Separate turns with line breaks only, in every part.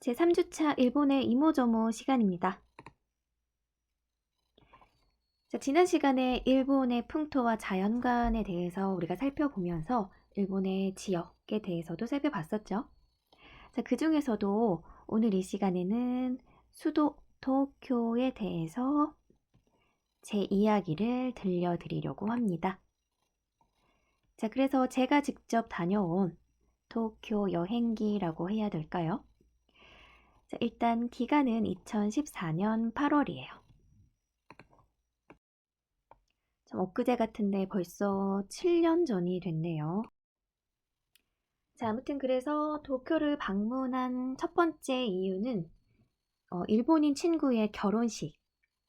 제3주차 일본의 이모저모 시간입니다. 자, 지난 시간에 일본의 풍토와 자연관에 대해서 우리가 살펴보면서 일본의 지역에 대해서도 살펴봤었죠. 자, 그 중에서도 오늘 이 시간에는 수도 도쿄에 대해서 제 이야기를 들려드리려고 합니다. 자, 그래서 제가 직접 다녀온 도쿄 여행기라고 해야 될까요? 자, 일단 기간은 2014년 8월이에요. 엊그제 같은데 벌써 7년 전이 됐네요. 자, 아무튼 그래서 도쿄를 방문한 첫 번째 이유는 일본인 친구의 결혼식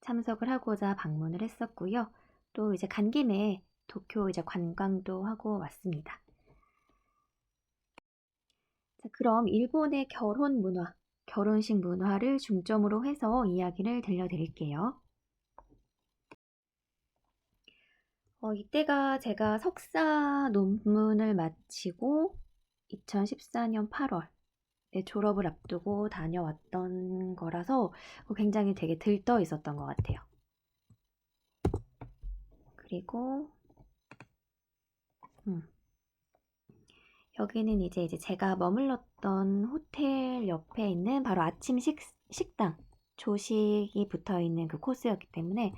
참석을 하고자 방문을 했었고요. 또 이제 간 김에 도쿄 이제 관광도 하고 왔습니다. 자, 그럼 일본의 결혼 문화, 결혼식 문화를 중점으로 해서 이야기를 들려드릴게요. 이때가 제가 석사 논문을 마치고 2014년 8월에 졸업을 앞두고 다녀왔던 거라서 굉장히 되게 들떠 있었던 것 같아요. 그리고 여기는 이제 제가 머물렀던 호텔 옆에 있는 바로 아침 식당, 조식이 붙어 있는 그 코스였기 때문에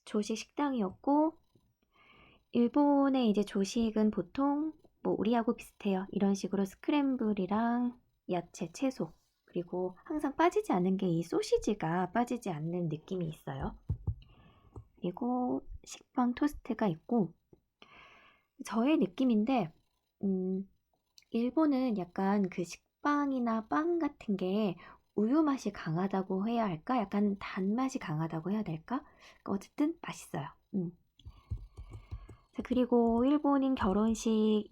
조식 식당이었고, 일본의 이제 조식은 보통 뭐 우리하고 비슷해요. 이런 식으로 스크램블이랑 야채, 채소, 그리고 항상 빠지지 않는 게 이 소시지가 빠지지 않는 느낌이 있어요. 그리고 식빵 토스트가 있고, 저의 느낌인데 일본은 약간 그 식빵이나 빵 같은 게 우유 맛이 강하다고 해야 할까? 약간 단맛이 강하다고 해야 될까? 어쨌든 맛있어요. 자, 그리고 일본인 결혼식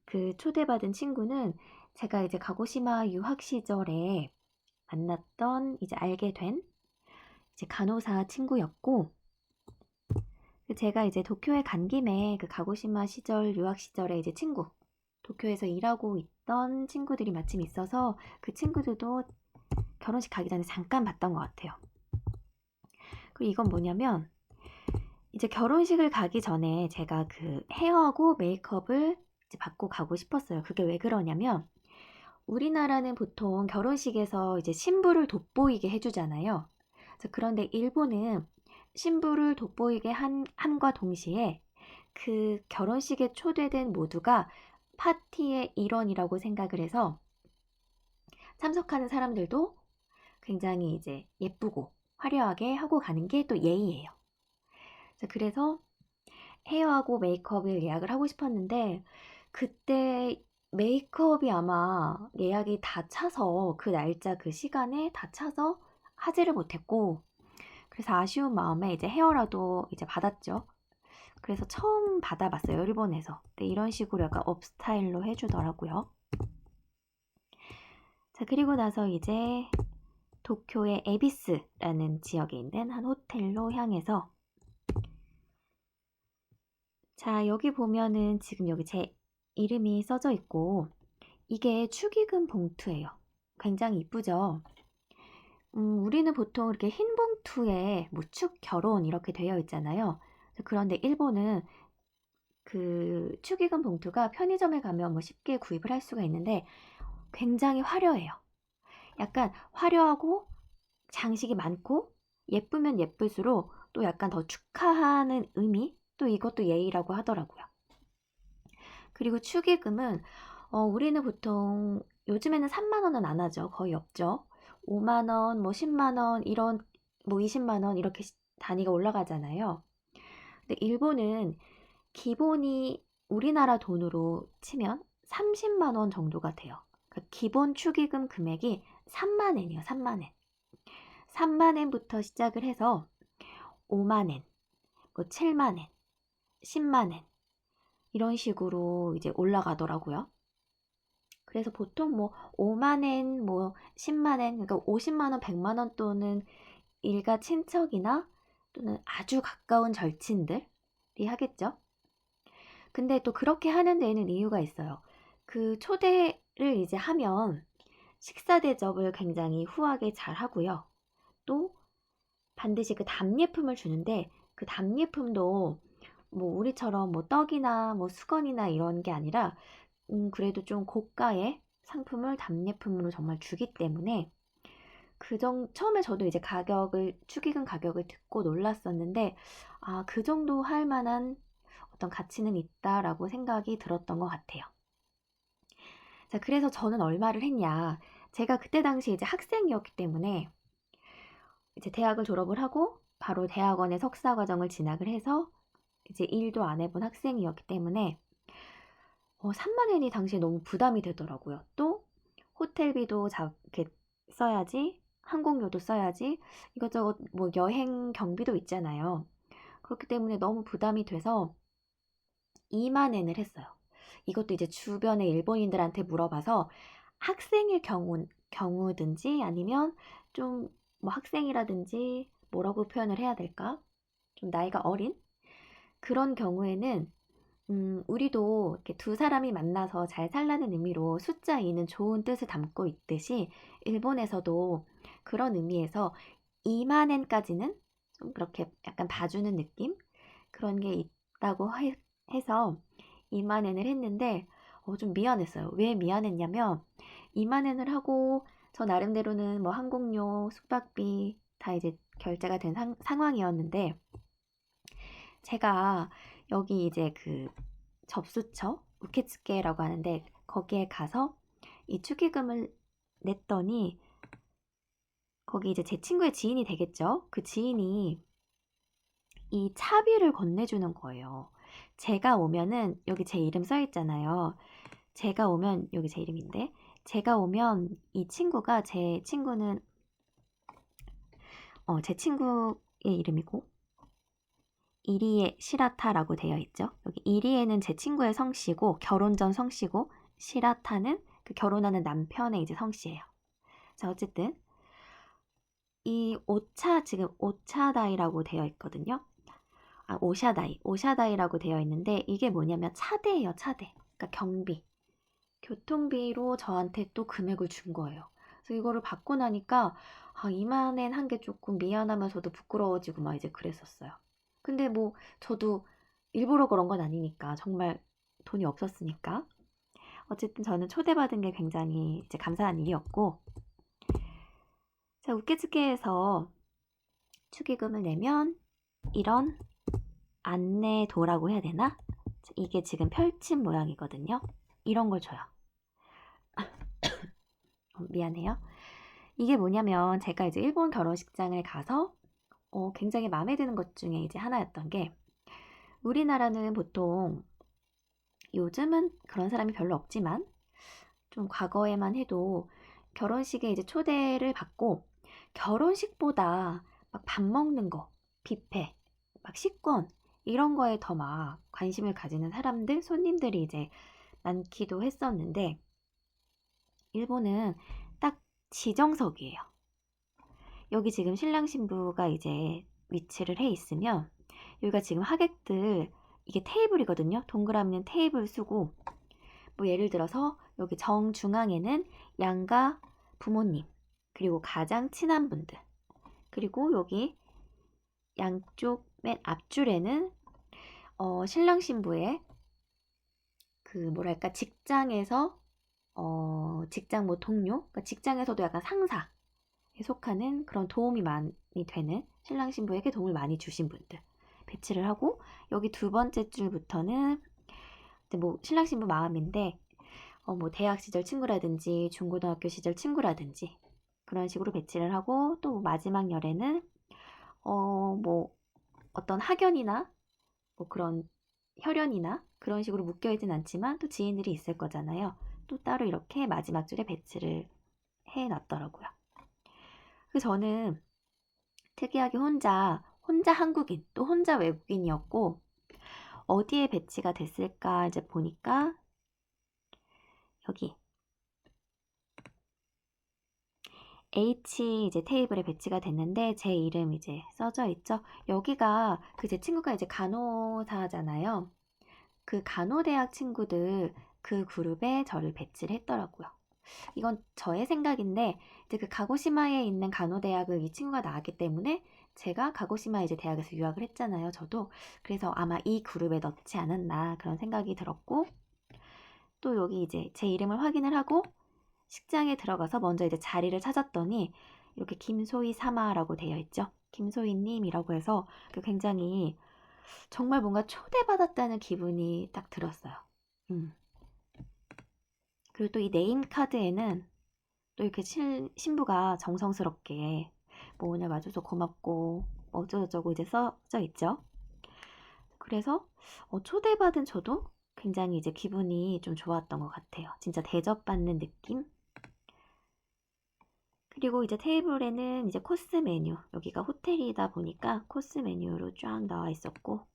그 초대받은 친구는 제가 이제 가고시마 유학 시절에 만났던 이제 알게 된 이제 간호사 친구였고, 제가 이제 도쿄에 간 김에 그 가고시마 시절 유학 시절에 이제 친구, 도쿄에서 일하고 있던 친구들이 마침 있어서 그 친구들도 결혼식 가기 전에 잠깐 봤던 것 같아요. 그리고 이건 뭐냐면 이제 결혼식을 가기 전에 제가 그 헤어하고 메이크업을 이제 받고 가고 싶었어요. 그게 왜 그러냐면 우리나라는 보통 결혼식에서 이제 신부를 돋보이게 해주잖아요. 그런데 일본은 신부를 돋보이게 함과 동시에 그 결혼식에 초대된 모두가 파티의 일원이라고 생각을 해서 참석하는 사람들도 굉장히 이제 예쁘고 화려하게 하고 가는 게 또 예의예요. 그래서 헤어하고 메이크업을 예약을 하고 싶었는데 그때 메이크업이 아마 예약이 다 차서 그 날짜 그 시간에 다 차서 하지를 못했고, 그래서 아쉬운 마음에 이제 헤어라도 이제 받았죠. 그래서 처음 받아봤어요, 일본에서. 근데 이런 식으로 약간 업스타일로 해주더라고요. 자, 그리고 나서 이제 도쿄의 에비스라는 지역에 있는 한 호텔로 향해서, 자, 여기 보면은 지금 여기 제 이름이 써져 있고 이게 축의금 봉투예요. 굉장히 이쁘죠? 우리는 보통 이렇게 흰 봉투에 뭐 축 결혼 이렇게 되어 있잖아요. 그런데 일본은 그 축의금 봉투가 편의점에 가면 뭐 쉽게 구입을 할 수가 있는데 굉장히 화려해요. 약간 화려하고 장식이 많고 예쁘면 예쁠수록 또 약간 더 축하하는 의미, 또 이것도 예의라고 하더라고요. 그리고 축의금은 우리는 보통 요즘에는 3만 원은 안 하죠. 거의 없죠. 5만 원, 뭐 10만 원 이런 뭐 20만 원 이렇게 단위가 올라가잖아요. 근데 일본은 기본이 우리나라 돈으로 치면 30만 원 정도가 돼요. 그러니까 기본 축의금 금액이 3만 엔이에요. 3만 엔. 3만 엔부터 시작을 해서 5만 엔, 뭐 7만 엔, 10만 엔 이런 식으로 이제 올라가더라고요. 그래서 보통 뭐 5만 엔, 뭐 10만 엔, 그러니까 50만 원, 100만 원 또는 일가 친척이나 또는 아주 가까운 절친들이 하겠죠. 근데 또 그렇게 하는 데에는 이유가 있어요. 그 초대를 이제 하면 식사 대접을 굉장히 후하게 잘 하고요. 또 반드시 그 답례품을 주는데 그 답례품도 뭐 우리처럼 뭐 떡이나 뭐 수건이나 이런 게 아니라 그래도 좀 고가의 상품을 답례품으로 정말 주기 때문에 처음에 저도 이제 축의금 가격을 듣고 놀랐었는데, 아, 그 정도 할 만한 어떤 가치는 있다라고 생각이 들었던 것 같아요. 자, 그래서 저는 얼마를 했냐. 제가 그때 당시 이제 학생이었기 때문에 이제 대학을 졸업을 하고 바로 대학원의 석사 과정을 진학을 해서 이제 일도 안 해본 학생이었기 때문에 3만 원이 당시에 너무 부담이 되더라고요. 또 호텔비도 이렇게 써야지, 항공료도 써야지, 이것저것 뭐 여행 경비도 있잖아요. 그렇기 때문에 너무 부담이 돼서 2만 엔을 했어요. 이것도 이제 주변의 일본인들한테 물어봐서 학생일 경우든지 아니면 좀 뭐 학생이라든지 뭐라고 표현을 해야 될까? 좀 나이가 어린? 그런 경우에는 우리도 이렇게 두 사람이 만나서 잘 살라는 의미로 숫자 2는 좋은 뜻을 담고 있듯이 일본에서도 그런 의미에서 2만 엔까지는 좀 그렇게 약간 봐주는 느낌? 그런 게 있다고 해서 2만 엔을 했는데 좀 미안했어요. 왜 미안했냐면 2만 엔을 하고 저 나름대로는 뭐 항공료, 숙박비 다 이제 결제가 된 상황이었는데 제가 여기 이제 그 접수처 우케츠케라고 하는데 거기에 가서 이 축의금을 냈더니 거기 이제 제 친구의 지인이 되겠죠. 그 지인이 이 차비를 건네주는 거예요. 제가 오면은 여기 제 이름 써 있잖아요. 제가 오면 여기 제 이름인데 제가 오면 이 친구가 제 친구는 제 친구의 이름이고 이리에 시라타라고 되어 있죠. 여기 이리에는 제 친구의 성씨고 결혼 전 성씨고 시라타는 그 결혼하는 남편의 이제 성씨예요. 자, 어쨌든 이 지금 오차다이라고 되어 있거든요. 아, 오샤다이라고 되어 있는데 이게 뭐냐면 차대예요, 차대. 그러니까 경비. 교통비로 저한테 또 금액을 준 거예요. 그래서 이거를 받고 나니까 2만 엔 한 게 조금 미안하면서도 부끄러워지고 막 이제 그랬었어요. 근데 뭐 저도 일부러 그런 건 아니니까 정말 돈이 없었으니까 어쨌든 저는 초대받은 게 굉장히 이제 감사한 일이었고 자 우케츠케에서 축의금을 내면 이런 안내도라고 해야 되나? 이게 지금 펼친 모양이거든요. 이런 걸 줘요. 미안해요. 이게 뭐냐면 제가 이제 일본 결혼식장을 가서 굉장히 마음에 드는 것 중에 이제 하나였던 게 우리나라는 보통 요즘은 그런 사람이 별로 없지만 좀 과거에만 해도 결혼식에 이제 초대를 받고 결혼식보다 막 밥 먹는 거, 뷔페, 막 식권 이런 거에 더 막 관심을 가지는 손님들이 이제 많기도 했었는데 일본은 딱 지정석이에요. 여기 지금 신랑 신부가 이제 위치를 해 있으면 여기가 지금 하객들 이게 테이블이거든요. 동그라미는 테이블 수고 뭐 예를 들어서 여기 정중앙에는 양가 부모님 그리고 가장 친한 분들 그리고 여기 양쪽 맨 앞줄에는 신랑 신부의 그 뭐랄까 직장에서 직장 뭐 동료 그러니까 직장에서도 약간 상사에 속하는 그런 도움이 많이 되는 신랑 신부에게 도움을 많이 주신 분들 배치를 하고 여기 두 번째 줄부터는 뭐 신랑 신부 마음인데 뭐 대학 시절 친구라든지 중고등학교 시절 친구라든지 그런 식으로 배치를 하고 또 마지막 열에는 뭐 어떤 학연이나 뭐 그런 혈연이나 그런 식으로 묶여있진 않지만 또 지인들이 있을 거잖아요. 또 따로 이렇게 마지막 줄에 배치를 해놨더라고요. 그래서 저는 특이하게 혼자 한국인 또 혼자 외국인이었고 어디에 배치가 됐을까 이제 보니까 여기 H 이제 테이블에 배치가 됐는데 제 이름 이제 써져 있죠. 여기가 제 친구가 이제 간호사잖아요. 그 간호대학 친구들 그 그룹에 저를 배치를 했더라고요. 이건 저의 생각인데 이제 그 가고시마에 있는 간호대학을 이 친구가 나왔기 때문에 제가 가고시마 이제 대학에서 유학을 했잖아요. 저도. 그래서 아마 이 그룹에 넣지 않았나 그런 생각이 들었고 또 여기 이제 제 이름을 확인을 하고 식장에 들어가서 먼저 이제 자리를 찾았더니 이렇게 김소희 사마라고 되어 있죠. 김소희님이라고 해서 굉장히 정말 뭔가 초대받았다는 기분이 딱 들었어요. 그리고 또 이 네임 카드에는 또 이렇게 신부가 정성스럽게 뭐 오늘 와줘서 고맙고 어쩌고저쩌고 이제 써져 있죠. 그래서 초대받은 저도 굉장히 이제 기분이 좀 좋았던 것 같아요. 진짜 대접받는 느낌? 그리고 이제 테이블에는 이제 코스 메뉴, 여기가 호텔이다 보니까 코스 메뉴로 쫙 나와 있었고,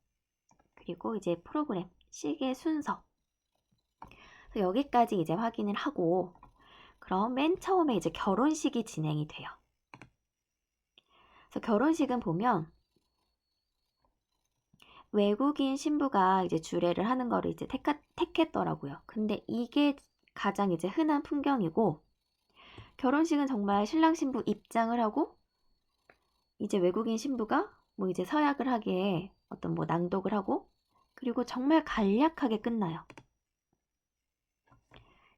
그리고 이제 프로그램, 시계 순서. 그래서 여기까지 이제 확인을 하고, 그럼 맨 처음에 이제 결혼식이 진행이 돼요. 그래서 결혼식은 보면 외국인 신부가 이제 주례를 하는 거를 이제 택했더라고요. 근데 이게 가장 이제 흔한 풍경이고, 결혼식은 정말 신랑 신부 입장을 하고, 이제 외국인 신부가 뭐 이제 서약을 하게 어떤 뭐 낭독을 하고, 그리고 정말 간략하게 끝나요.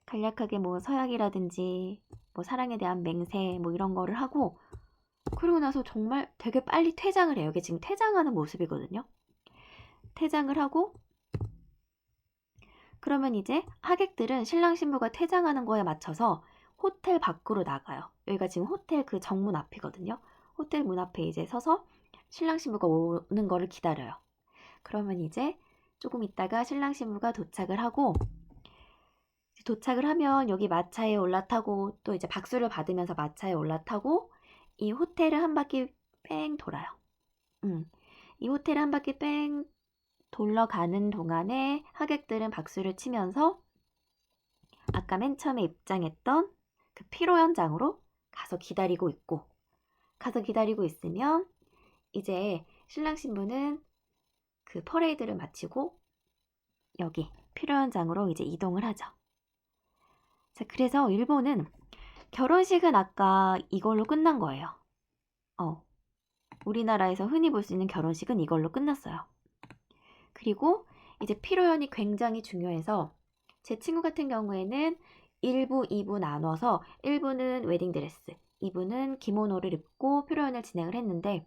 간략하게 뭐 서약이라든지 뭐 사랑에 대한 맹세 뭐 이런 거를 하고, 그러고 나서 정말 되게 빨리 퇴장을 해요. 이게 지금 퇴장하는 모습이거든요. 퇴장을 하고 그러면 이제 하객들은 신랑 신부가 퇴장하는 거에 맞춰서 호텔 밖으로 나가요. 여기가 지금 호텔 그 정문 앞이거든요. 호텔 문 앞에 이제 서서 신랑 신부가 오는 거를 기다려요. 그러면 이제 조금 있다가 신랑 신부가 도착을 하고 도착을 하면 여기 마차에 올라타고 또 이제 박수를 받으면서 마차에 올라타고 이 호텔을 한 바퀴 뺑 돌아요. 이 호텔을 한 바퀴 뺑 돌러가는 동안에 하객들은 박수를 치면서 아까 맨 처음에 입장했던 그 피로 현장으로 가서 기다리고 있으면 이제 신랑 신부는 그 퍼레이드를 마치고 여기 피로 현장으로 이제 이동을 하죠. 자, 그래서 일본은 결혼식은 아까 이걸로 끝난 거예요. 우리나라에서 흔히 볼 수 있는 결혼식은 이걸로 끝났어요. 그리고 이제 피로연이 굉장히 중요해서 제 친구 같은 경우에는 1부, 2부 나눠서 1부는 웨딩드레스, 2부는 기모노를 입고 피로연을 진행을 했는데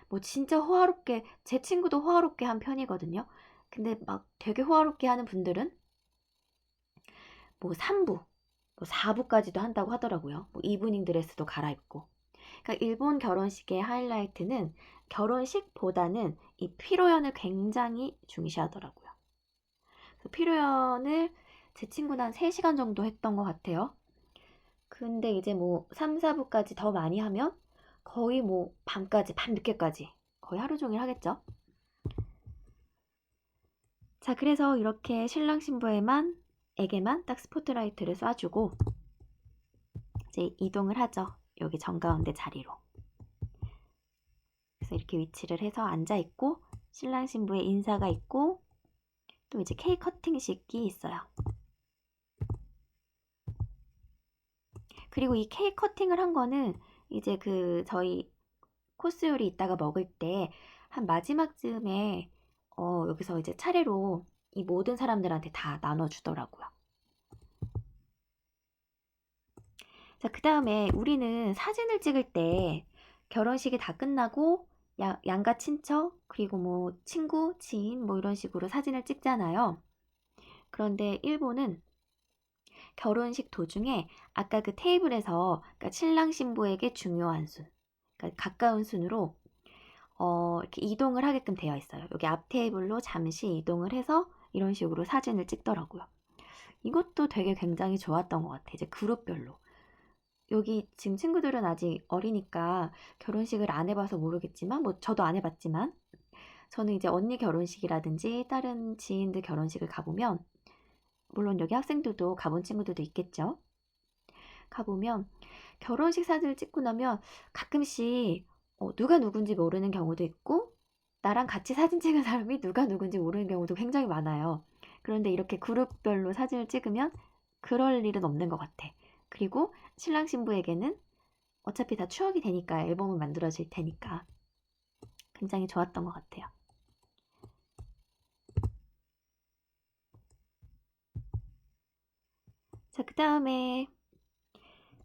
뭐 진짜 호화롭게 제 친구도 호화롭게 한 편이거든요. 근데 막 되게 호화롭게 하는 분들은 뭐 3부, 뭐 4부까지도 한다고 하더라고요. 뭐 이브닝 드레스도 갈아입고. 그러니까 일본 결혼식의 하이라이트는 결혼식보다는 이 피로연을 굉장히 중시하더라고요. 피로연을 제 친구는 한 3시간 정도 했던 것 같아요. 근데 이제 뭐 3, 4부까지 더 많이 하면 거의 뭐 밤까지, 밤늦게까지 거의 하루 종일 하겠죠. 자, 그래서 이렇게 신랑 신부에게만 딱 스포트라이트를 쏴주고 이제 이동을 하죠. 여기 정가운데 자리로. 그래서 이렇게 위치를 해서 앉아있고 신랑 신부의 인사가 있고 또 이제 케이크 커팅식이 있어요. 그리고 이 케이크 커팅을 한 거는 이제 그 저희 코스 요리 이따가 먹을 때 한 마지막쯤에 여기서 이제 차례로 이 모든 사람들한테 다 나눠주더라고요. 자, 그 다음에 우리는 사진을 찍을 때 결혼식이 다 끝나고 양가 친척 그리고 뭐 친구, 지인 뭐 이런 식으로 사진을 찍잖아요. 그런데 일본은 결혼식 도중에 아까 그 테이블에서 그러니까 신랑 신부에게 중요한 순, 그러니까 가까운 순으로 이렇게 이동을 하게끔 되어 있어요. 여기 앞 테이블로 잠시 이동을 해서 이런 식으로 사진을 찍더라고요. 이것도 되게 굉장히 좋았던 것 같아요. 이제 그룹별로. 여기 지금 친구들은 아직 어리니까 결혼식을 안 해봐서 모르겠지만, 뭐 저도 안 해봤지만, 저는 이제 언니 결혼식이라든지 다른 지인들 결혼식을 가보면, 물론 여기 학생들도 가본 친구들도 있겠죠. 가보면 결혼식 사진을 찍고 나면 가끔씩 누가 누군지 모르는 경우도 있고 나랑 같이 사진 찍은 사람이 누가 누군지 모르는 경우도 굉장히 많아요. 그런데 이렇게 그룹별로 사진을 찍으면 그럴 일은 없는 것 같아. 그리고 신랑 신부에게는 어차피 다 추억이 되니까 앨범은 만들어질 테니까 굉장히 좋았던 것 같아요. 자, 그 다음에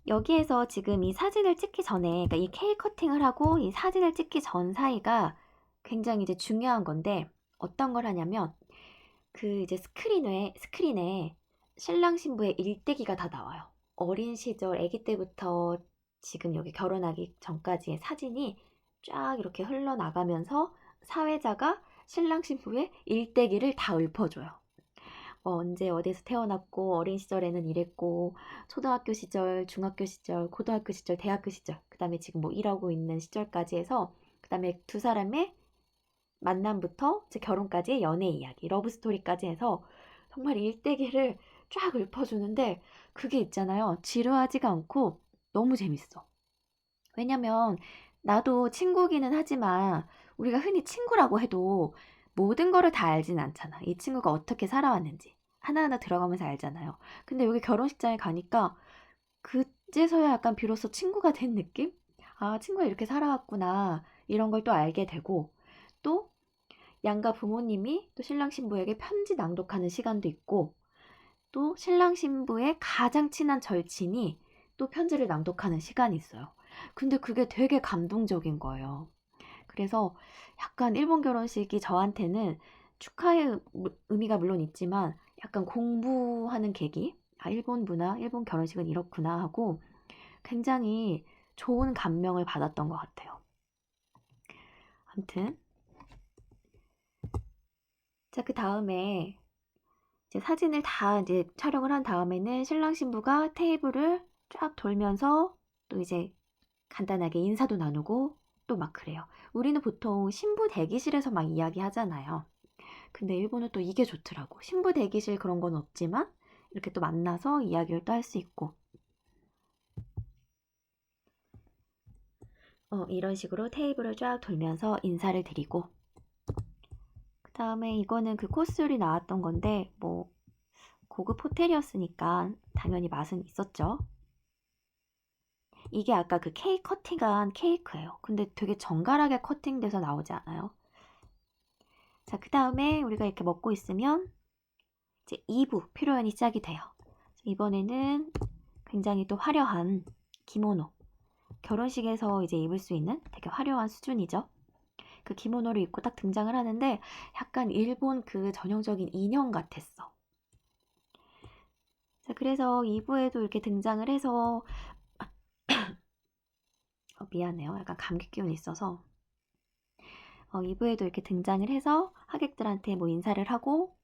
여기에서 지금 이 사진을 찍기 전에, 그러니까 이 케이크 커팅을 하고 이 사진을 찍기 전 사이가 굉장히 이제 중요한 건데 어떤 걸 하냐면 그 이제 스크린에 신랑 신부의 일대기가 다 나와요. 어린 시절 아기 때부터 지금 여기 결혼하기 전까지의 사진이 쫙 이렇게 흘러나가면서 사회자가 신랑 신부의 일대기를 다 읊어줘요. 언제 어디서 태어났고 어린 시절에는 이랬고 초등학교 시절, 중학교 시절, 고등학교 시절, 대학교 시절, 그 다음에 지금 뭐 일하고 있는 시절까지 해서 그 다음에 두 사람의 만남부터 제 결혼까지의 연애 이야기, 러브 스토리까지 해서 정말 일대기를 쫙 읊어주는데 그게 있잖아요. 지루하지가 않고 너무 재밌어. 왜냐면 나도 친구기는 하지만 우리가 흔히 친구라고 해도 모든 거를 다 알진 않잖아. 이 친구가 어떻게 살아왔는지 하나하나 들어가면서 알잖아요. 근데 여기 결혼식장에 가니까 그제서야 약간 비로소 친구가 된 느낌? 아, 친구가 이렇게 살아왔구나. 이런 걸 또 알게 되고 또 양가 부모님이 또 신랑 신부에게 편지 낭독하는 시간도 있고 또 신랑 신부의 가장 친한 절친이 또 편지를 낭독하는 시간이 있어요. 근데 그게 되게 감동적인 거예요. 그래서 약간 일본 결혼식이 저한테는 축하의 의미가 물론 있지만 약간 공부하는 계기? 아, 일본 문화, 일본 결혼식은 이렇구나 하고 굉장히 좋은 감명을 받았던 것 같아요. 아무튼 자, 그 다음에 이제 사진을 다 이제 촬영을 한 다음에는 신랑 신부가 테이블을 쫙 돌면서 또 이제 간단하게 인사도 나누고 또 막 그래요. 우리는 보통 신부 대기실에서 막 이야기하잖아요. 근데 일본은 또 이게 좋더라고. 신부 대기실 그런 건 없지만 이렇게 또 만나서 이야기를 또 할 수 있고 이런 식으로 테이블을 쫙 돌면서 인사를 드리고 그 다음에 이거는 그 코스요리 나왔던 건데 뭐 고급 호텔이었으니까 당연히 맛은 있었죠. 이게 아까 그 케이크 커팅한 케이크예요. 근데 되게 정갈하게 커팅돼서 나오지 않아요? 자, 그 다음에 우리가 이렇게 먹고 있으면 이제 2부 표현이 시작이 돼요. 이번에는 굉장히 또 화려한 기모노. 결혼식에서 이제 입을 수 있는 되게 화려한 수준이죠. 그 기모노를 입고 딱 등장을 하는데 약간 일본 그 전형적인 인형 같았어. 자, 그래서 2부에도 이렇게 등장을 해서 미안해요. 약간 감기 기운이 있어서 2부에도 이렇게 등장을 해서 하객들한테 뭐 인사를 하고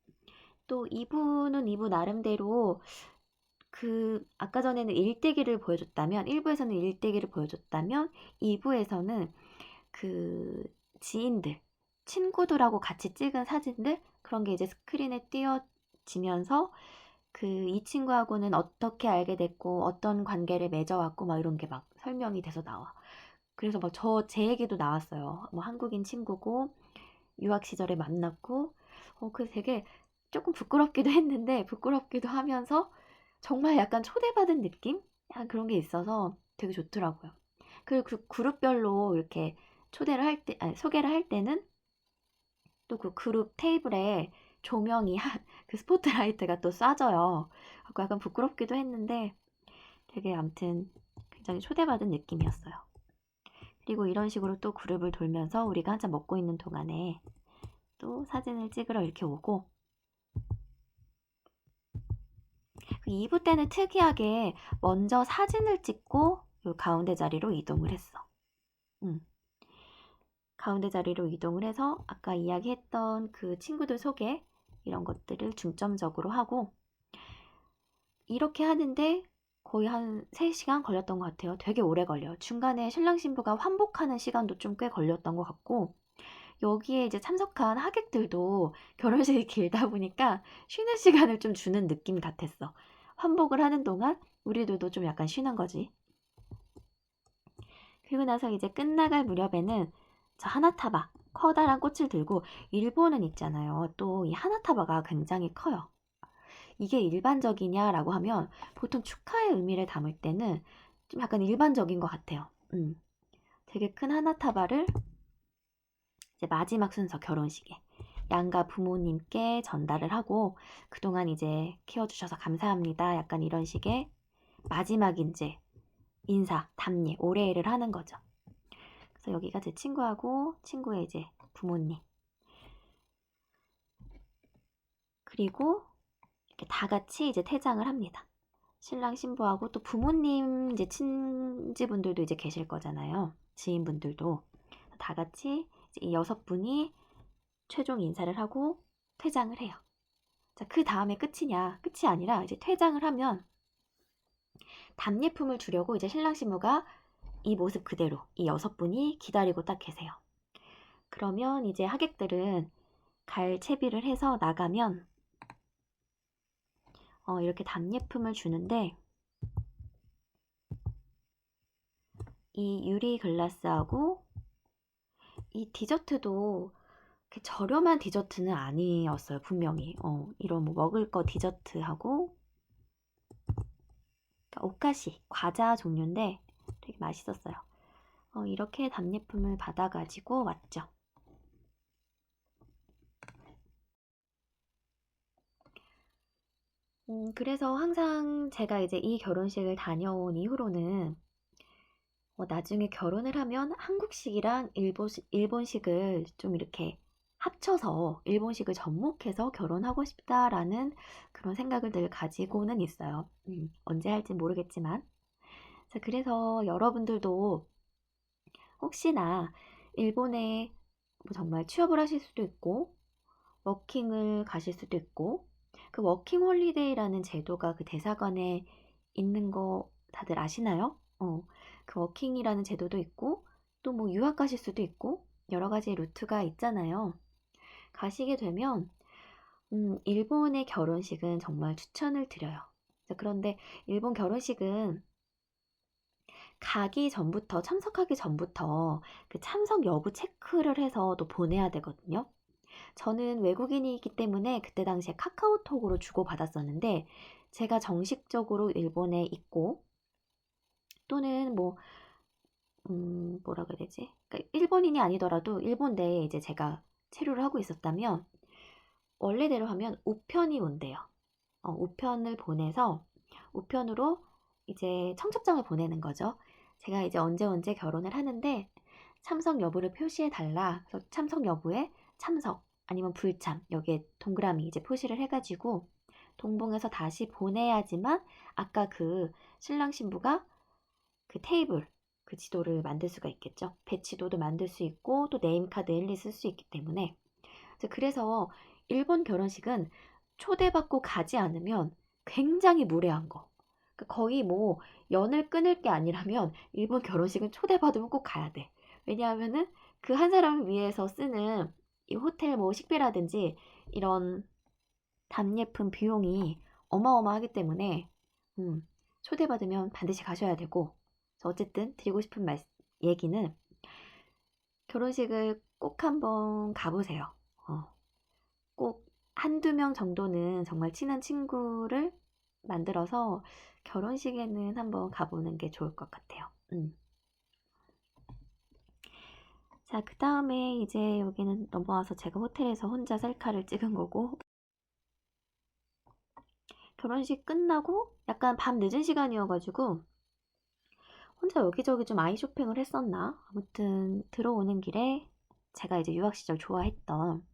또 2부는 2부 나름대로 그 아까 전에는 일대기를 보여줬다면 1부에서는 일대기를 보여줬다면 2부에서는 그 지인들, 친구들하고 같이 찍은 사진들 그런 게 이제 스크린에 띄어지면서 그 이 친구하고는 어떻게 알게 됐고 어떤 관계를 맺어왔고 막 이런 게 막 설명이 돼서 나와. 그래서 막 제 얘기도 나왔어요. 뭐 한국인 친구고 유학 시절에 만났고 그 되게 조금 부끄럽기도 했는데 부끄럽기도 하면서 정말 약간 초대받은 느낌? 약간 그런 게 있어서 되게 좋더라고요. 그리고 그 그룹별로 이렇게 초대를 할 때, 아니, 소개를 할 때는 또 그 그룹 테이블에 조명이 그 스포트라이트가 또 쏴져요. 약간 부끄럽기도 했는데 되게 아무튼 굉장히 초대받은 느낌이었어요. 그리고 이런 식으로 또 그룹을 돌면서 우리가 한잔 먹고 있는 동안에 또 사진을 찍으러 이렇게 오고 2부 때는 특이하게 먼저 사진을 찍고 요 가운데 자리로 이동을 했어. 가운데 자리로 이동을 해서 아까 이야기했던 그 친구들 소개 이런 것들을 중점적으로 하고 이렇게 하는데 거의 한 3시간 걸렸던 것 같아요. 되게 오래 걸려요. 중간에 신랑 신부가 환복하는 시간도 좀 꽤 걸렸던 것 같고 여기에 이제 참석한 하객들도 결혼식이 길다 보니까 쉬는 시간을 좀 주는 느낌 같았어. 환복을 하는 동안 우리들도 좀 약간 쉬는 거지. 그리고 나서 이제 끝나갈 무렵에는 저 하나타바, 커다란 꽃을 들고 일본은 있잖아요. 또 이 하나타바가 굉장히 커요. 이게 일반적이냐라고 하면 보통 축하의 의미를 담을 때는 좀 약간 일반적인 것 같아요. 되게 큰 하나타바를 이제 마지막 순서 결혼식에 양가 부모님께 전달을 하고 그동안 이제 키워주셔서 감사합니다. 약간 이런 식의 마지막 이제 인사, 답례, 오래를 하는 거죠. 그래서 여기가 제 친구하고 친구의 이제 부모님. 그리고 이렇게 다 같이 이제 퇴장을 합니다. 신랑 신부하고 또 부모님 이제 친지분들도 이제 계실 거잖아요. 지인분들도 다 같이 이제 이 6분이 최종 인사를 하고 퇴장을 해요. 자, 그 다음에 끝이냐? 끝이 아니라 이제 퇴장을 하면 답례품을 주려고 이제 신랑 신부가 이 모습 그대로 이 6분이 기다리고 딱 계세요. 그러면 이제 하객들은 갈 채비를 해서 나가면 이렇게 답례품을 주는데 이 유리 글라스하고 이 디저트도 저렴한 디저트는 아니었어요. 분명히 이런 뭐 먹을 거 디저트하고 그러니까 오카시 과자 종류인데 되게 맛있었어요. 이렇게 답례품을 받아가지고 왔죠. 그래서 항상 제가 이제 이 결혼식을 다녀온 이후로는 나중에 결혼을 하면 한국식이랑 일본식을 좀 이렇게 합쳐서 일본식을 접목해서 결혼하고 싶다라는 그런 생각을 늘 가지고는 있어요. 언제 할지 모르겠지만. 자, 그래서 여러분들도 혹시나 일본에 뭐 정말 취업을 하실 수도 있고, 워킹을 가실 수도 있고, 그 워킹 홀리데이라는 제도가 그 대사관에 있는 거 다들 아시나요? 그 워킹이라는 제도도 있고, 또 뭐 유학 가실 수도 있고, 여러 가지 루트가 있잖아요. 가시게 되면, 일본의 결혼식은 정말 추천을 드려요. 그런데 일본 결혼식은 가기 전부터, 참석하기 전부터 그 참석 여부 체크를 해서 또 보내야 되거든요. 저는 외국인이기 때문에 그때 당시에 카카오톡으로 주고받았었는데 제가 정식적으로 일본에 있고 또는 뭐 뭐라고 해야 되지? 그러니까 일본인이 아니더라도 일본 내에 이제 제가 체류를 하고 있었다면 원래대로 하면 우편이 온대요. 우편을 보내서 우편으로 이제 청첩장을 보내는 거죠. 제가 이제 언제 결혼을 하는데 참석 여부를 표시해 달라. 그래서 참석 여부에 참석 아니면 불참 여기에 동그라미 이제 표시를 해가지고 동봉해서 다시 보내야지만 아까 그 신랑 신부가 그 테이블 그 지도를 만들 수가 있겠죠. 배치도도 만들 수 있고 또 네임카드 일리 쓸 수 있기 때문에 그래서 일본 결혼식은 초대받고 가지 않으면 굉장히 무례한 거. 그러니까 거의 뭐 연을 끊을 게 아니라면 일본 결혼식은 초대받으면 꼭 가야 돼. 왜냐하면은 그 한 사람을 위해서 쓰는 이 호텔 뭐 식비라든지 이런 답례품 비용이 어마어마하기 때문에 초대받으면 반드시 가셔야 되고 어쨌든 드리고 싶은 얘기는 결혼식을 꼭 한번 가보세요. 꼭 한두 명 정도는 정말 친한 친구를 만들어서 결혼식에는 한번 가보는 게 좋을 것 같아요. 자, 그 다음에 이제 여기는 넘어와서 제가 호텔에서 혼자 셀카를 찍은 거고 결혼식 끝나고 약간 밤 늦은 시간이어가지고 혼자 여기저기 좀 아이 쇼핑을 했었나? 아무튼 들어오는 길에 제가 이제 유학 시절 좋아했던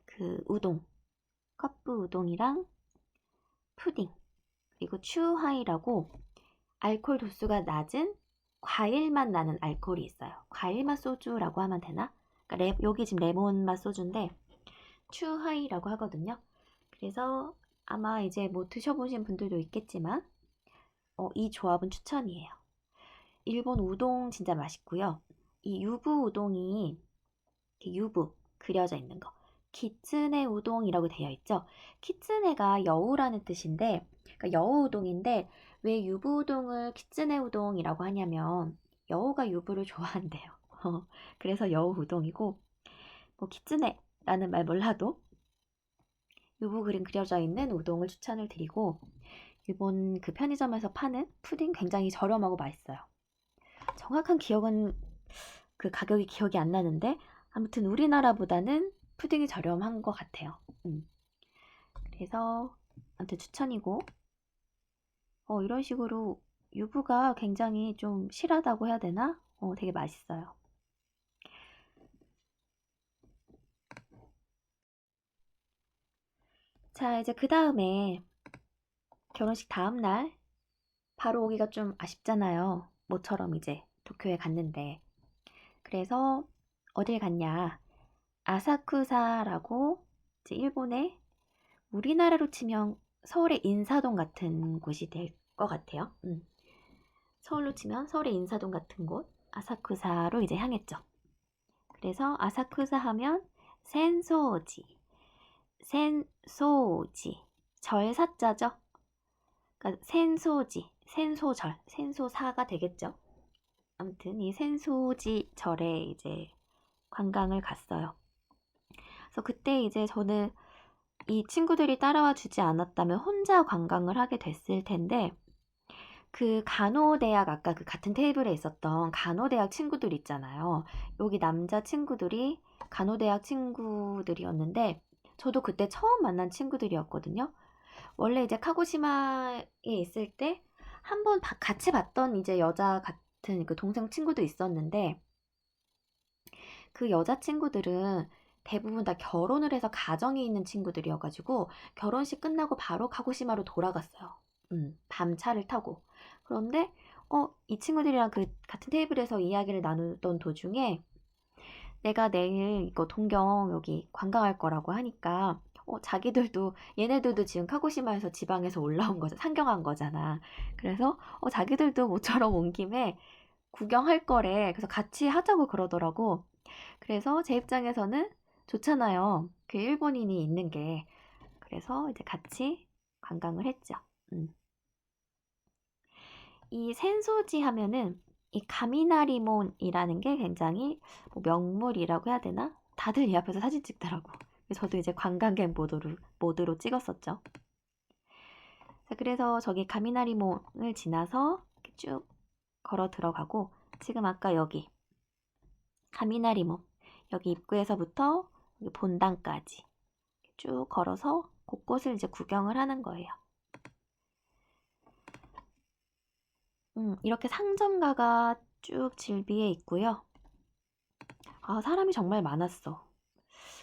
그 우동, 컵부 우동이랑 푸딩, 그리고 추하이라고 알코올 도수가 낮은 과일맛 나는 알코올이 있어요. 과일맛 소주라고 하면 되나? 그러니까 여기 지금 레몬맛 소주인데 추하이라고 하거든요. 그래서 아마 이제 뭐 드셔보신 분들도 있겠지만 이 조합은 추천이에요. 일본 우동 진짜 맛있고요. 이 유부 우동이 유부 그려져 있는 거 키츠네 우동이라고 되어 있죠. 키츠네가 여우라는 뜻인데 그러니까 여우 우동인데 왜 유부 우동을 키츠네 우동이라고 하냐면 여우가 유부를 좋아한대요. 그래서 여우 우동이고 뭐 키츠네라는 말 몰라도 유부 그림 그려져 있는 우동을 추천을 드리고, 일본 그 편의점에서 파는 푸딩 굉장히 저렴하고 맛있어요. 정확한 기억은 그 가격이 기억이 안 나는데 아무튼 우리나라보다는 푸딩이 저렴한 것 같아요. 그래서 아무튼 추천이고, 이런 식으로 유부가 굉장히 좀 실하다고 해야 되나? 되게 맛있어요. 자, 이제 그 다음에 결혼식 다음날 바로 오기가 좀 아쉽잖아요. 모처럼 이제 도쿄에 갔는데. 그래서 어딜 갔냐? 아사쿠사라고 이제 일본의 우리나라로 치면 서울의 인사동 같은 곳이 될 것 같아요. 서울로 치면 서울의 인사동 같은 곳 아사쿠사로 이제 향했죠. 그래서 아사쿠사 하면 센소지, 센소지, 절사자죠. 그러니까 센소지, 센소절, 센소사가 되겠죠. 아무튼 이 센소지 절에 이제 관광을 갔어요. 그래서 그때 이제 저는 이 친구들이 따라와 주지 않았다면 혼자 관광을 하게 됐을 텐데, 그 간호대학 아까 그 같은 테이블에 있었던 간호대학 친구들 있잖아요. 여기 남자 친구들이 간호대학 친구들이었는데 저도 그때 처음 만난 친구들이었거든요. 원래 이제 카고시마에 있을 때 한 번 같이 봤던 이제 여자 같은 그 동생 친구도 있었는데, 그 여자 친구들은 대부분 다 결혼을 해서 가정이 있는 친구들이어가지고 결혼식 끝나고 바로 카고시마로 돌아갔어요. 밤 차를 타고. 그런데 이 친구들이랑 그 같은 테이블에서 이야기를 나누던 도중에 내가 내일 이거 동경 여기 관광할 거라고 하니까 자기들도 얘네들도 지금 카고시마에서 지방에서 올라온 거잖아. 상경한 거잖아. 그래서 자기들도 모처럼 온 김에 구경할 거래. 그래서 같이 하자고 그러더라고. 그래서 제 입장에서는 좋잖아요. 그 일본인이 있는 게. 그래서 이제 같이 관광을 했죠. 음. 이 센소지 하면은 이 가미나리몬이라는 게 굉장히 뭐 명물이라고 해야 되나? 다들 이 앞에서 사진 찍더라고. 저도 이제 관광객 모드로 찍었었죠. 자, 그래서 저기 가미나리몬을 지나서 이렇게 쭉 걸어 들어가고, 지금 아까 여기 가미나리몬 여기 입구에서부터 여기 본당까지 쭉 걸어서 곳곳을 이제 구경을 하는 거예요. 이렇게 상점가가 쭉 질비해 있고요. 아, 사람이 정말 많았어.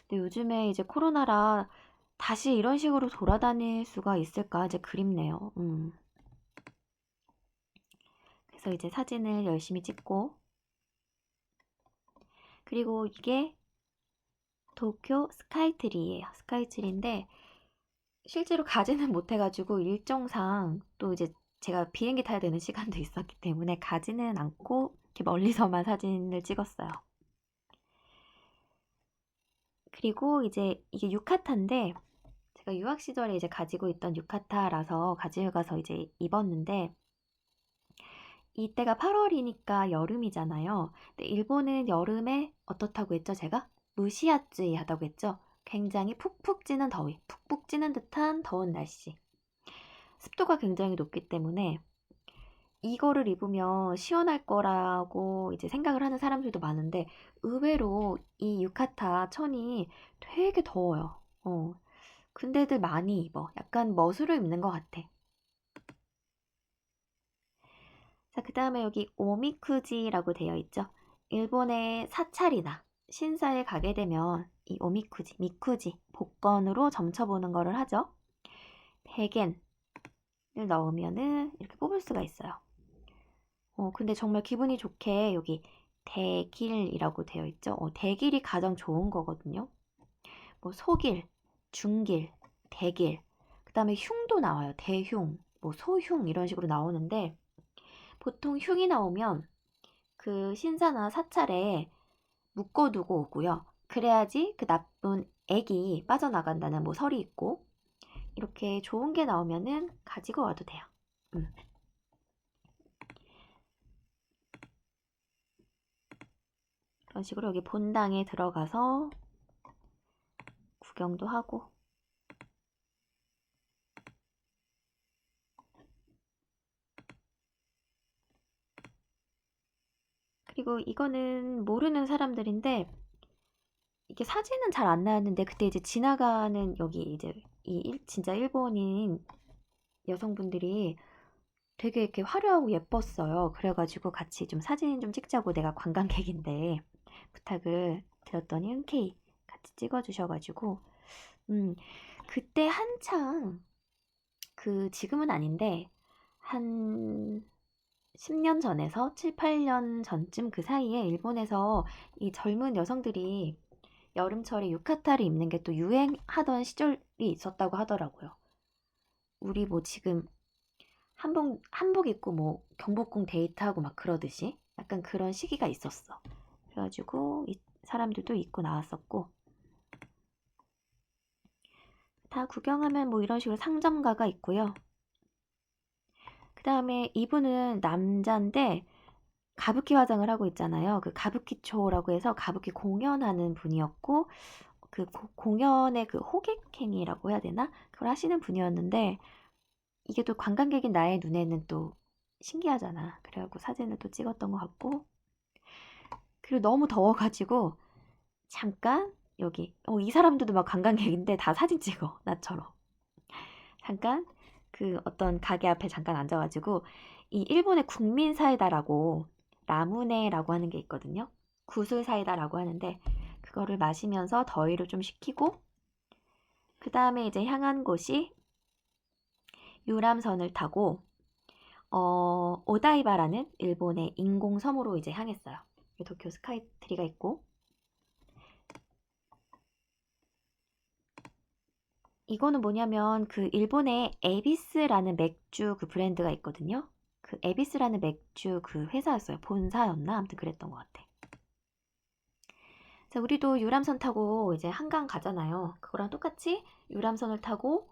근데 요즘에 이제 코로나라 다시 이런 식으로 돌아다닐 수가 있을까 이제 그립네요. 그래서 이제 사진을 열심히 찍고, 그리고 이게 도쿄 스카이트리예요. 스카이트리인데 실제로 가지는 못해가지고 일정상 또 이제 제가 비행기 타야 되는 시간도 있었기 때문에 가지는 않고 이렇게 멀리서만 사진을 찍었어요. 그리고 이제 이게 유카타인데 제가 유학 시절에 이제 가지고 있던 유카타라서 가지고 가서 이제 입었는데, 이때가 8월이니까 여름이잖아요. 근데 일본은 여름에 어떻다고 했죠, 제가? 무시아쯔이 하다고 했죠. 굉장히 푹푹 찌는 더위, 푹푹 찌는 듯한 더운 날씨. 습도가 굉장히 높기 때문에 이거를 입으면 시원할 거라고 이제 생각을 하는 사람들도 많은데, 의외로 이 유카타 천이 되게 더워요. 근데들 많이 입어. 약간 멋으로 입는 것 같아. 자, 그 다음에 여기 오미쿠지라고 되어 있죠. 일본의 사찰이나 신사에 가게 되면 이 오미쿠지, 미쿠지, 복권으로 점쳐보는 거를 하죠. 100엔을 넣으면은 이렇게 뽑을 수가 있어요. 근데 정말 기분이 좋게 여기 대길이라고 되어 있죠. 대길이 가장 좋은 거거든요. 뭐 소길, 중길, 대길, 그 다음에 흉도 나와요. 대흉, 뭐 소흉 이런 식으로 나오는데, 보통 흉이 나오면 그 신사나 사찰에 묶어두고 오고요. 그래야지 그 나쁜 액이 빠져나간다는 뭐 설이 있고, 이렇게 좋은 게 나오면은 가지고 와도 돼요. 그런 식으로 여기 본당에 들어가서 구경도 하고, 그리고 이거는 모르는 사람들인데 이게 사진은 잘 안 나왔는데 그때 이제 지나가는 여기 이제 진짜 일본인 여성분들이 되게 이렇게 화려하고 예뻤어요. 그래가지고 같이 좀 사진 좀 찍자고 내가 관광객인데 부탁을 드렸더니 흔쾌히 같이 찍어주셔가지고 그때 한창 지금은 아닌데 한 10년 전에서 7, 8년 전쯤 그 사이에 일본에서 이 젊은 여성들이 여름철에 유카타를 입는 게 또 유행하던 시절이 있었다고 하더라고요. 우리 뭐 지금 한복 입고 뭐 경복궁 데이트하고 막 그러듯이 약간 그런 시기가 있었어. 그래가지고 이 사람들도 입고 나왔었고 다 구경하면 뭐 이런 식으로 상점가가 있고요. 그 다음에 이분은 남자인데 가부키 화장을 하고 있잖아요. 그 가부키초라고 해서 가부키 공연하는 분이었고 공연의 호객행위라고 해야 되나? 그걸 하시는 분이었는데 이게 또 관광객인 나의 눈에는 또 신기하잖아. 그래갖고 사진을 또 찍었던 것 같고 그리고 너무 더워가지고 잠깐 여기 이 사람들도 막 관광객인데 다 사진 찍어 나처럼 잠깐 어떤 가게 앞에 잠깐 앉아가지고 이 일본의 국민 사이다라고 라무네라고 하는 게 있거든요. 구슬 사이다라고 하는데 그거를 마시면서 더위를 좀 식히고 그 다음에 이제 향한 곳이 유람선을 타고 오다이바라는 일본의 인공섬으로 이제 향했어요. 도쿄 스카이트리가 있고 이거는 뭐냐면 일본의 에비스라는 맥주 브랜드가 있거든요. 에비스라는 맥주 회사였어요. 본사였나? 아무튼 그랬던 것 같아. 자, 우리도 유람선 타고 이제 한강 가잖아요. 그거랑 똑같이 유람선을 타고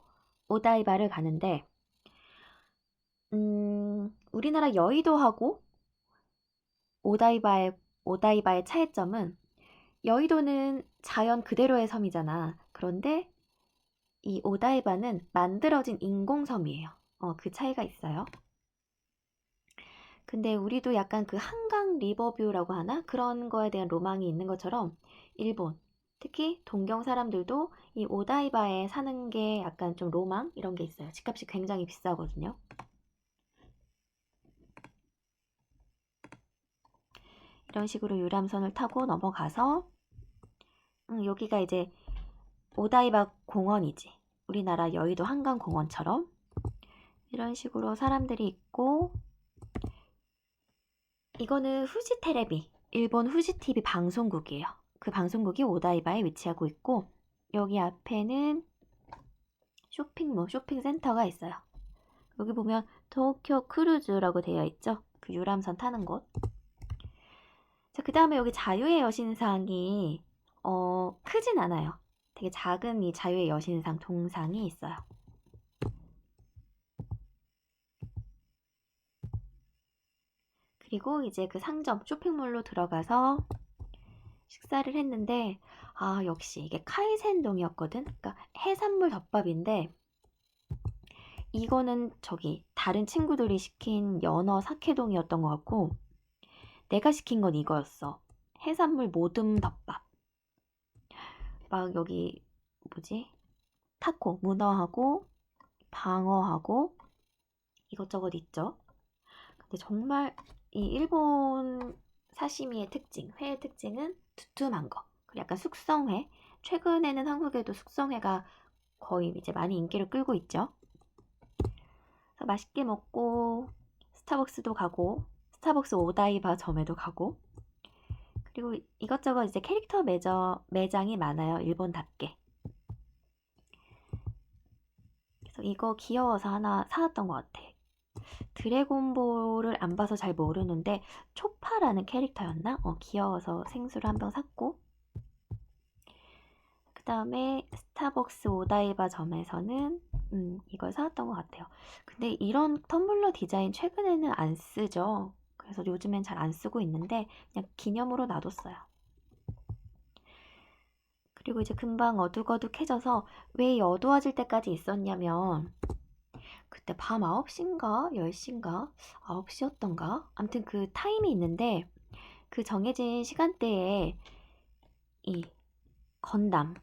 오다이바를 가는데 우리나라 여의도하고 오다이바의 차이점은 여의도는 자연 그대로의 섬이잖아. 그런데 이 오다이바는 만들어진 인공섬이에요. 그 차이가 있어요. 근데 우리도 약간 한강 리버뷰라고 하나? 그런 거에 대한 로망이 있는 것처럼 일본, 특히 동경 사람들도 이 오다이바에 사는 게 약간 좀 로망? 이런 게 있어요. 집값이 굉장히 비싸거든요. 이런 식으로 유람선을 타고 넘어가서 여기가 이제 오다이바 공원이지. 우리나라 여의도 한강공원처럼 이런 식으로 사람들이 있고 이거는 후지 테레비, 일본 후지 TV 방송국이에요. 그 방송국이 오다이바에 위치하고 있고 여기 앞에는 쇼핑몰, 쇼핑센터가 있어요. 여기 보면 도쿄 크루즈라고 되어 있죠. 유람선 타는 곳. 자, 그 다음에 여기 자유의 여신상이 크진 않아요. 되게 작은 이 자유의 여신상 동상이 있어요. 그리고 이제 상점 쇼핑몰로 들어가서 식사를 했는데 역시 이게 카이센동이었거든. 그러니까 해산물 덮밥인데 이거는 다른 친구들이 시킨 연어 사케동이었던 것 같고 내가 시킨 건 이거였어. 해산물 모듬 덮밥. 막 여기 타코, 문어하고 방어하고 이것저것 있죠. 근데 정말 이 일본 사시미의 특징, 회의 특징은 두툼한 거. 그리고 약간 숙성회. 최근에는 한국에도 숙성회가 거의 이제 많이 인기를 끌고 있죠. 그래서 맛있게 먹고 스타벅스도 가고 스타벅스 오다이바 점에도 가고 그리고 이것저것 이제 캐릭터 매장이 많아요. 일본답게. 그래서 이거 귀여워서 하나 사왔던 것 같아. 드래곤볼을 안 봐서 잘 모르는데 초파라는 캐릭터였나? 귀여워서 생수를 한 병 샀고 그 다음에 스타벅스 오다이바 점에서는 이걸 사왔던 것 같아요. 근데 이런 텀블러 디자인 최근에는 안 쓰죠. 그래서 요즘엔 잘 안 쓰고 있는데 그냥 기념으로 놔뒀어요. 그리고 이제 금방 어둑어둑해져서 왜 어두워질 때까지 있었냐면 그때 밤 9시인가 10시인가 9시였던가 아무튼 타임이 있는데 그 정해진 시간대에 이 건담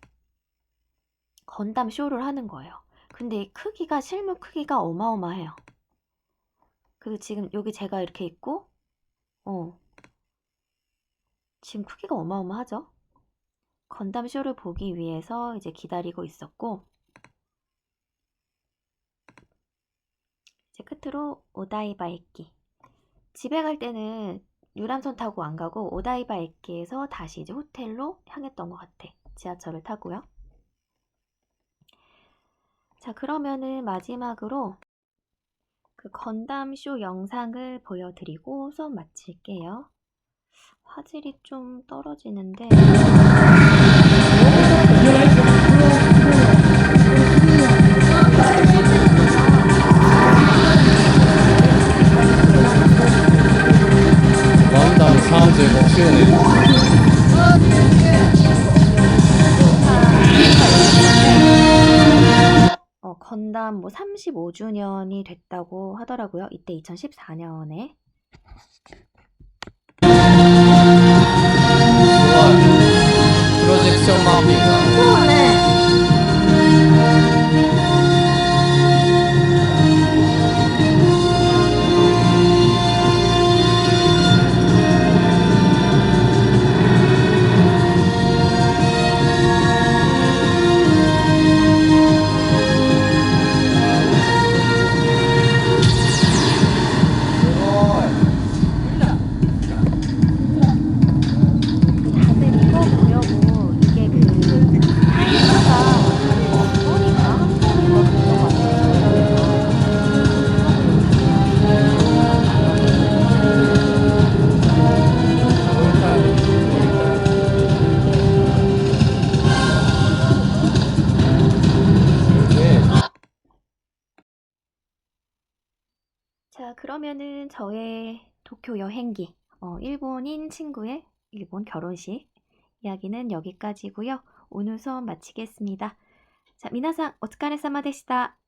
쇼를 하는 거예요. 근데 이 크기가 실물 크기가 어마어마해요. 그래서 지금 여기 제가 이렇게 있고 지금 크기가 어마어마하죠. 건담 쇼를 보기 위해서 이제 기다리고 있었고, 이제 끝으로 오다이바駅. 집에 갈 때는 유람선 타고 안 가고 오다이바駅에서 다시 이제 호텔로 향했던 것 같아. 지하철을 타고요. 자, 그러면은 마지막으로 그 건담 쇼 영상을 보여드리고 수업 마칠게요. 화질이 좀 떨어지는데.
건담 35周年
건담 뭐 35주년이 됐다고 하더라고요. 이때 2014년에.
프로젝션 마핑
다들 이거 보려고 이게 그 타이머가 두 번인가 한 번 이걸 봤던 것 같아요. 자, 그러면은 저의 도쿄 여행기, 일본인 친구의 일본 결혼식 이야기는 여기까지고요. 오늘 수업 마치겠습니다. 자, 皆さんお疲れ様でした。